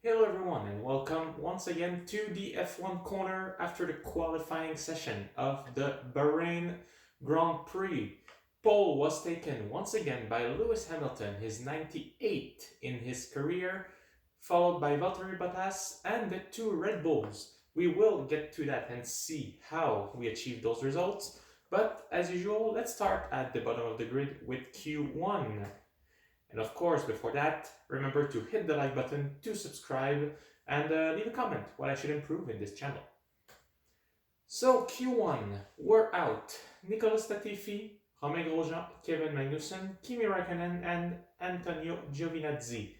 Hello everyone and welcome once again to the F1 corner after the qualifying session of the Bahrain Grand Prix. Pole was taken once again by Lewis Hamilton, his 98th in his career, followed by Valtteri Bottas and the two Red Bulls. We will get to that and see how we achieved those results, but as usual, let's start at the bottom of the grid with Q1. And of course, before that, remember to hit the like button, to subscribe, and leave a comment what I should improve in this channel. So Q1, we're out. Nicolas Latifi, Romain Grosjean, Kevin Magnussen, Kimi Raikkonen, and Antonio Giovinazzi.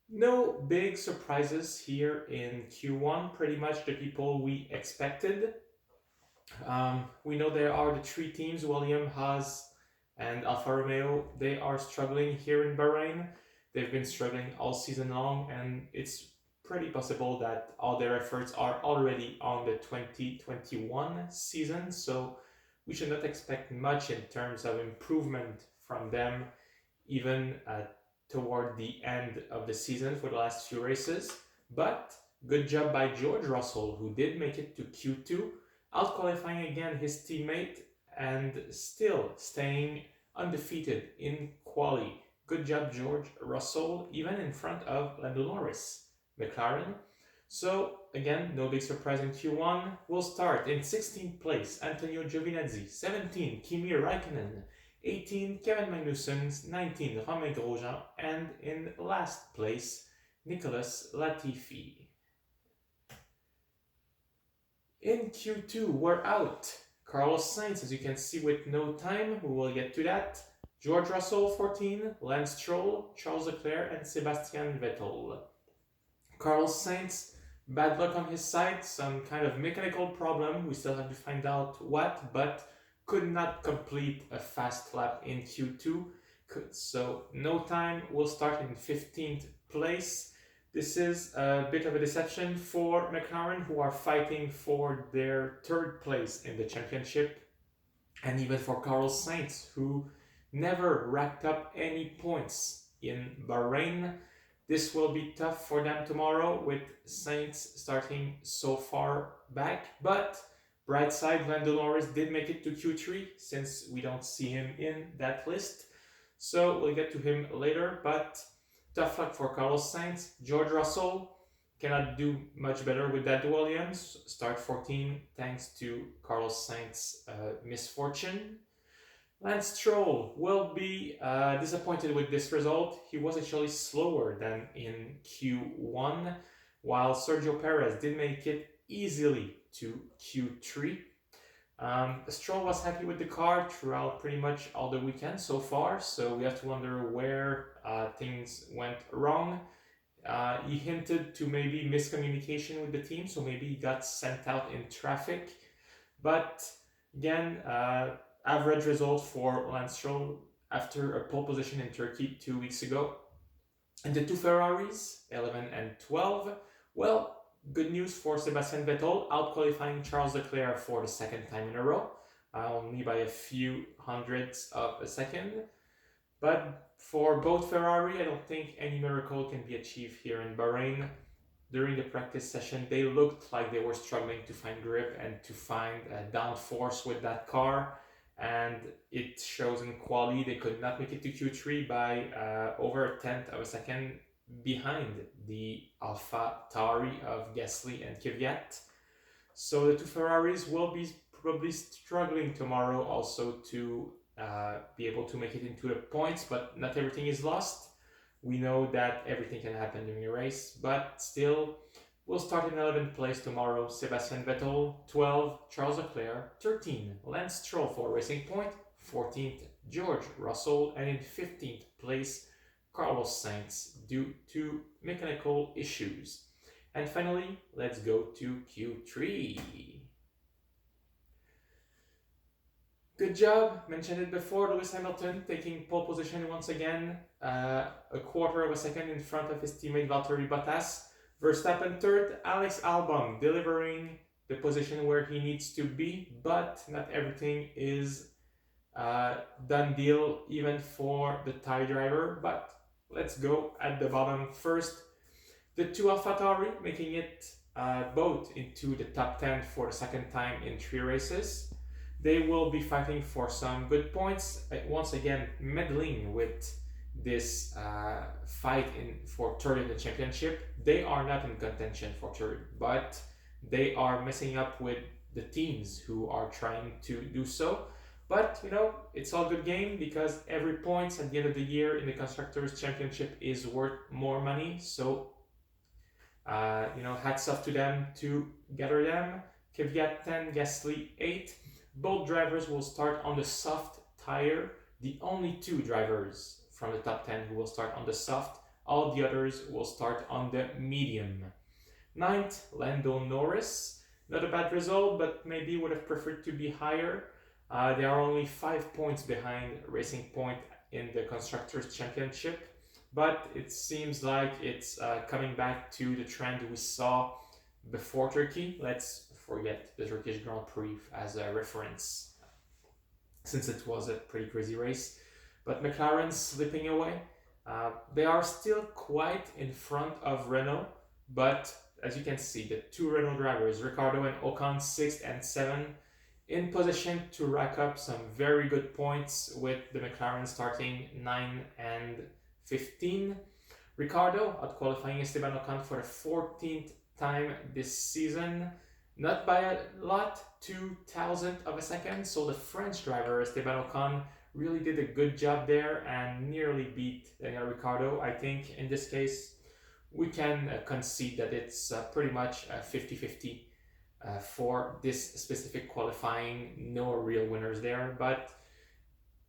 No big surprises here in Q1, pretty much the people we expected. We know there are the three teams, Williams, Haas, and Alfa Romeo. They are struggling here in Bahrain. They've been struggling all season long, and it's pretty possible that all their efforts are already on the 2021 season, so we should not expect much in terms of improvement from them, even toward the end of the season for the last few races. But good job by George Russell, who did make it to Q2, out qualifying again his teammate and still staying undefeated in quali. Good job, George Russell, even in front of Lando Norris, McLaren. So again, no big surprise in Q1. We'll start in 16th place, Antonio Giovinazzi, 17, Kimi Raikkonen, 18, Kevin Magnussen, 19, Romain Grosjean, and in last place, Nicolas Latifi. In Q2, we're out. Carlos Sainz, as you can see, with no time. We will get to that. George Russell, 14. Lance Stroll, Charles Leclerc, and Sebastian Vettel. Carlos Sainz, bad luck on his side. Some kind of mechanical problem. We still have to find out what, but could not complete a fast lap in Q2. So no time. We'll start in 15th place. This is a bit of a deception for McLaren, who are fighting for their third place in the championship, and even for Carlos Sainz, who never racked up any points in Bahrain. This will be tough for them tomorrow, with Sainz starting so far back, but bright side, Lando Norris did make it to Q3, since we don't see him in that list, so we'll get to him later, but tough luck for Carlos Sainz. George Russell cannot do much better with that Williams. Start 14 thanks to Carlos Sainz's misfortune. Lance Stroll will be disappointed with this result. He was actually slower than in Q1, while Sergio Perez did make it easily to Q3. Stroll was happy with the car throughout pretty much all the weekend so far, so we have to wonder where things went wrong. He hinted to maybe miscommunication with the team, so maybe he got sent out in traffic. But again, average result for Lance Stroll after a pole position in Turkey 2 weeks ago. And the two Ferraris, 11 and 12, well, good news for Sebastian Vettel, out-qualifying Charles Leclerc for the second time in a row, only by a few hundredths of a second. But for both Ferrari, I don't think any miracle can be achieved here in Bahrain. During the practice session, they looked like they were struggling to find grip and to find downforce with that car. And it shows in quali. They could not make it to Q3 by over a tenth of a second behind the Alpha Tauri of Gasly and Kvyat. So the two Ferraris will be probably struggling tomorrow also to be able to make it into the points, but not everything is lost. We know that everything can happen during a race, but still, we'll start in 11th place tomorrow. Sebastian Vettel, 12, Charles Leclerc, 13, Lance Stroll for Racing Point, 14th, George Russell, and in 15th place, Carlos Sainz due to mechanical issues. And finally, let's go to Q3. Good job, mentioned it before, Lewis Hamilton taking pole position once again, a quarter of a second in front of his teammate Valtteri Bottas. Verstappen third, Alex Albon delivering the position where he needs to be, but not everything is done deal even for the Thai driver. But let's go at the bottom first. The two AlphaTauri making it both into the top 10 for the second time in 3 races. They will be fighting for some good points, once again meddling with this fight for third in the championship. They are not in contention for third, but they are messing up with the teams who are trying to do so. But you know, it's all good game because every point at the end of the year in the Constructors' Championship is worth more money. So you know, hats off to them to gather them. Kvyat 10, Gasly 8. Both drivers will start on the soft tire. The only 2 drivers from the top 10 who will start on the soft. All the others will start on the medium. 9th, Lando Norris. Not a bad result, but maybe would have preferred to be higher. They are only 5 points behind Racing Point in the Constructors' Championship. But it seems like it's coming back to the trend we saw before Turkey. Let's forget the Turkish Grand Prix as a reference, since it was a pretty crazy race. But McLaren slipping away. They are still quite in front of Renault, but as you can see, the 2 Renault drivers, Ricciardo and Ocon, 6th and 7th, in position to rack up some very good points, with the McLaren starting 9 and 15. Ricciardo out qualifying Esteban Ocon for the 14th time this season, not by a lot, 0.02 of a second. So the French driver Esteban Ocon really did a good job there and nearly beat Daniel Ricciardo. I think in this case we can concede that it's pretty much 50-50 for this specific qualifying. No real winners there, but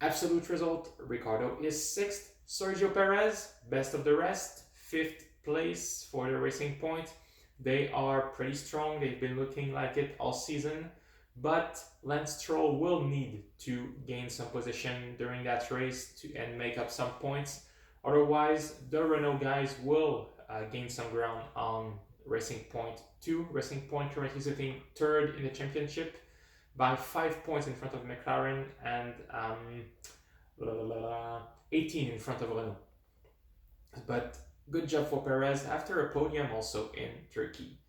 absolute result, Ricciardo is 6th. Sergio Perez, best of the rest, 5th place for the Racing Point. They are pretty strong. They've been looking like it all season, but Lance Stroll will need to gain some position during that race and make up some points. Otherwise, the Renault guys will gain some ground on Racing Point 2. Racing Point currently sitting 3rd in the championship by 5 points in front of McLaren and 18 in front of Renault. But good job for Perez after a podium also in Turkey.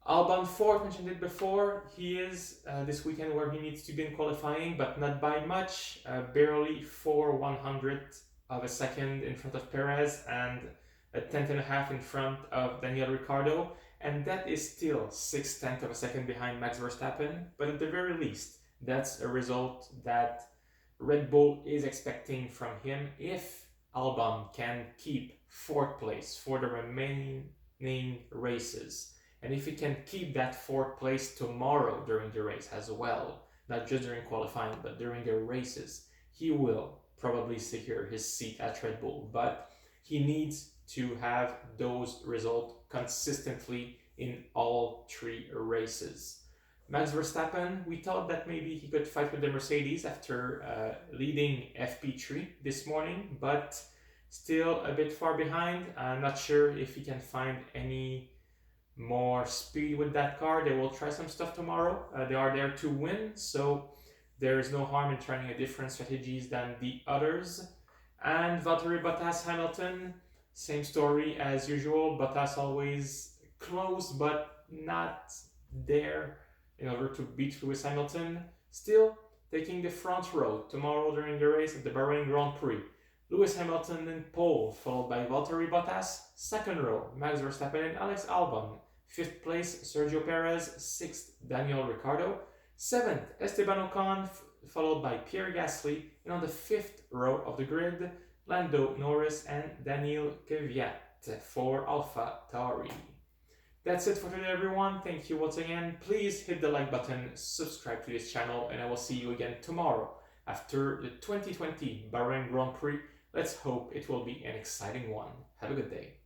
Albon 4th, mentioned it before. He is this weekend where he needs to be in qualifying, but not by much. Barely 4/100th of a second in front of Perez and a 10th.5 in front of Daniel Ricciardo. And that is still 6/10 of a second behind Max Verstappen. But at the very least, that's a result that Red Bull is expecting from him if Albon can keep 4th place for the remaining races. And if he can keep that 4th place tomorrow during the race as well, not just during qualifying, but during the races, he will probably secure his seat at Red Bull. But he needs to have those results consistently in all 3 races. Max Verstappen, we thought that maybe he could fight with the Mercedes after leading FP3 this morning, but still a bit far behind. I'm not sure if he can find any more speed with that car. They will try some stuff tomorrow. They are there to win, so there is no harm in trying a different strategies than the others. And Valtteri Bottas Hamilton, same story as usual. Bottas always close, but not there in order to beat Lewis Hamilton. Still taking the front row tomorrow during the race at the Bahrain Grand Prix. Lewis Hamilton in pole, followed by Valtteri Bottas. 2nd row, Max Verstappen and Alex Albon. 5th place, Sergio Perez. 6th, Daniel Ricciardo. 7th, Esteban Ocon, followed by Pierre Gasly. And on the 5th row of the grid, Lando Norris and Daniel Kvyat for AlphaTauri. That's it for today, everyone. Thank you once again. Please hit the like button, subscribe to this channel, and I will see you again tomorrow after the 2020 Bahrain Grand Prix. Let's hope it will be an exciting one. Have a good day.